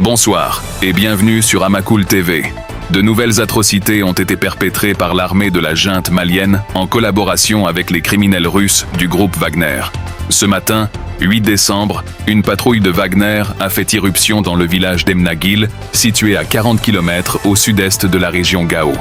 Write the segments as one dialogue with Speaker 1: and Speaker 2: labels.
Speaker 1: Bonsoir et bienvenue sur Amacool TV. De nouvelles atrocités ont été perpétrées par l'armée de la junte malienne en collaboration avec les criminels russes du groupe Wagner. Ce matin, 8 décembre, une patrouille de Wagner a fait irruption dans le village d'Emnagil, situé à 40 km au sud-est de la région Gao.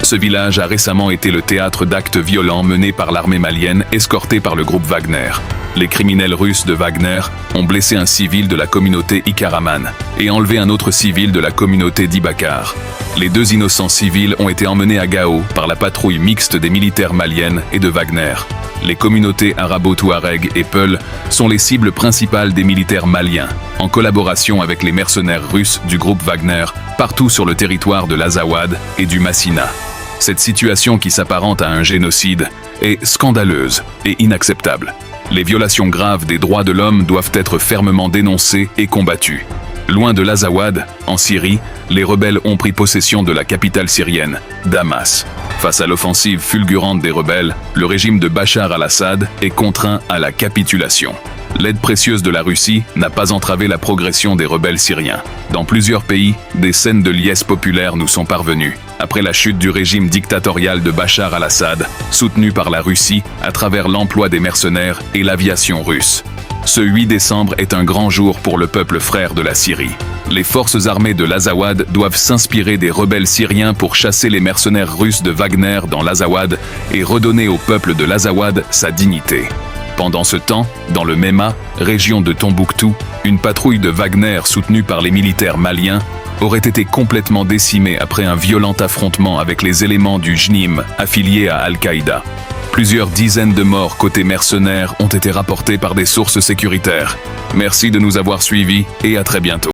Speaker 1: Ce village a récemment été le théâtre d'actes violents menés par l'armée malienne escortée par le groupe Wagner. Les criminels russes de Wagner ont blessé un civil de la communauté Ikaraman et enlevé un autre civil de la communauté d'Ibakar. Les deux innocents civils ont été emmenés à Gao par la patrouille mixte des militaires maliennes et de Wagner. Les communautés arabo-touareg et Peul sont les cibles principales des militaires maliens, en collaboration avec les mercenaires russes du groupe Wagner partout sur le territoire de l'Azawad et du Massina. Cette situation qui s'apparente à un génocide est scandaleuse et inacceptable. Les violations graves des droits de l'homme doivent être fermement dénoncées et combattues. Loin de l'Azawad, en Syrie, les rebelles ont pris possession de la capitale syrienne, Damas. Face à l'offensive fulgurante des rebelles, le régime de Bachar al-Assad est contraint à la capitulation. L'aide précieuse de la Russie n'a pas entravé la progression des rebelles syriens. Dans plusieurs pays, des scènes de liesse populaires nous sont parvenues, après la chute du régime dictatorial de Bachar al-Assad, soutenu par la Russie à travers l'emploi des mercenaires et l'aviation russe. Ce 8 décembre est un grand jour pour le peuple frère de la Syrie. Les forces armées de l'Azawad doivent s'inspirer des rebelles syriens pour chasser les mercenaires russes de Wagner dans l'Azawad et redonner au peuple de l'Azawad sa dignité. Pendant ce temps, dans le Mema, région de Tombouctou, une patrouille de Wagner soutenue par les militaires maliens aurait été complètement décimée après un violent affrontement avec les éléments du JNIM affiliés à Al-Qaïda. Plusieurs dizaines de morts côté mercenaires ont été rapportés par des sources sécuritaires. Merci de nous avoir suivis et à très bientôt.